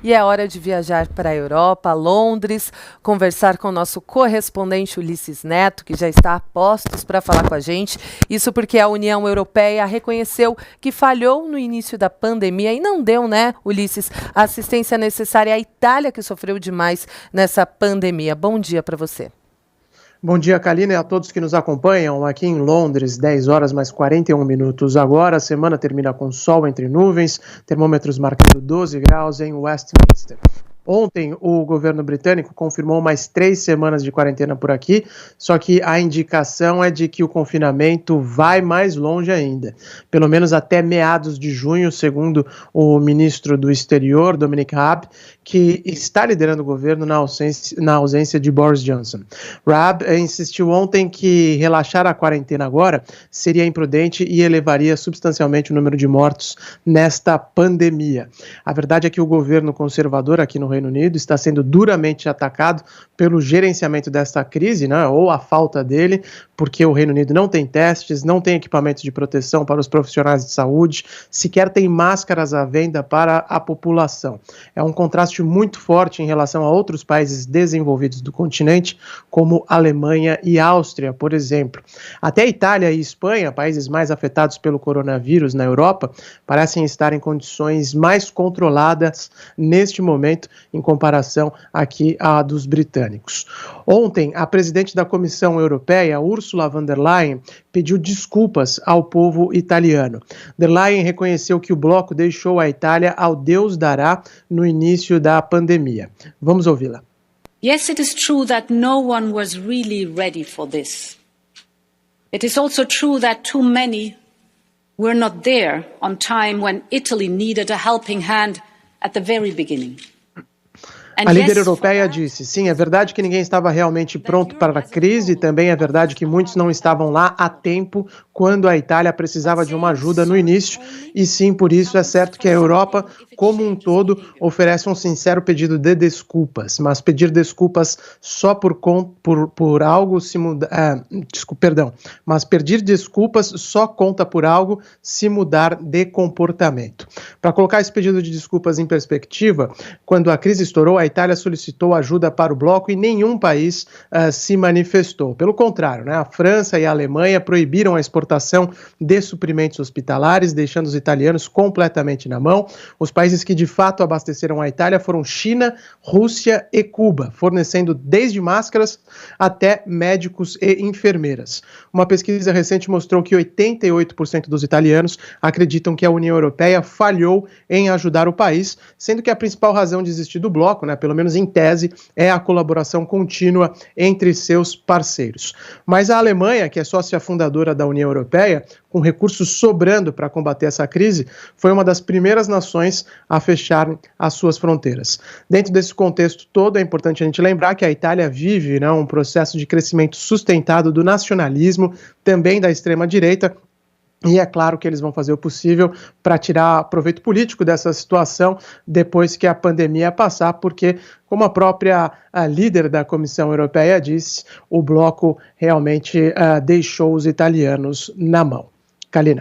E é hora de viajar para a Europa, Londres, conversar com o nosso correspondente Ulisses Neto, que já está a postos para falar com a gente. Isso porque a União Europeia reconheceu que falhou no início da pandemia e não deu, né, Ulisses, a assistência necessária à Itália, que sofreu demais nessa pandemia. Bom dia para você. Bom dia, Kalina, e a todos que nos acompanham aqui em Londres, 10 horas mais 41 minutos agora. A semana termina com sol entre nuvens, termômetros marcando 12 graus em Westminster. Ontem, o governo britânico confirmou mais 3 semanas de quarentena por aqui, só que a indicação é de que o confinamento vai mais longe ainda, pelo menos até meados de junho, segundo o ministro do Exterior, Dominic Raab, que está liderando o governo na ausência de Boris Johnson. Raab insistiu ontem que relaxar a quarentena agora seria imprudente e elevaria substancialmente o número de mortos nesta pandemia. A verdade é que o governo conservador aqui no Reino Unido está sendo duramente atacado pelo gerenciamento desta crise, né, ou a falta dele, porque o Reino Unido não tem testes, não tem equipamentos de proteção para os profissionais de saúde, sequer tem máscaras à venda para a população. É um contraste muito forte em relação a outros países desenvolvidos do continente, como Alemanha e Áustria, por exemplo. Até Itália e Espanha, países mais afetados pelo coronavírus na Europa, parecem estar em condições mais controladas neste momento, em comparação aqui à dos britânicos. Ontem, a presidente da Comissão Europeia, Ursula von der Leyen, pediu desculpas ao povo italiano. Der Leyen reconheceu que o bloco deixou a Itália ao Deus dará no início da pandemia. Vamos ouvi-la. Yes, it is true that no one was really ready for this. It is also true that too many were not there on time when Italy needed a helping hand at the very beginning. A líder europeia disse, sim, é verdade que ninguém estava realmente pronto para a crise, e também é verdade que muitos não estavam lá a tempo quando a Itália precisava de uma ajuda no início, e sim, por isso é certo que a Europa, como um todo, oferece um sincero pedido de desculpas, mas pedir desculpas só por algo se mudar, mas pedir desculpas só conta por algo se mudar de comportamento. Para colocar esse pedido de desculpas em perspectiva, quando a crise estourou, a Itália solicitou ajuda para o bloco e nenhum país se manifestou. Pelo contrário, né, a França e a Alemanha proibiram a exportação de suprimentos hospitalares, deixando os italianos completamente na mão. Os países que de fato abasteceram a Itália foram China, Rússia e Cuba, fornecendo desde máscaras até médicos e enfermeiras. Uma pesquisa recente mostrou que 88% dos italianos acreditam que a União Europeia falhou em ajudar o país, sendo que a principal razão de existir do bloco, né, pelo menos em tese, é a colaboração contínua entre seus parceiros. Mas a Alemanha, que é sócia fundadora da União Europeia, com recursos sobrando para combater essa crise, foi uma das primeiras nações a fechar as suas fronteiras. Dentro desse contexto todo, é importante a gente lembrar que a Itália vive, né, um processo de crescimento sustentado do nacionalismo, também da extrema-direita, e é claro que eles vão fazer o possível para tirar proveito político dessa situação depois que a pandemia passar, porque, como a própria líder da Comissão Europeia disse, o bloco realmente deixou os italianos na mão. Kalina.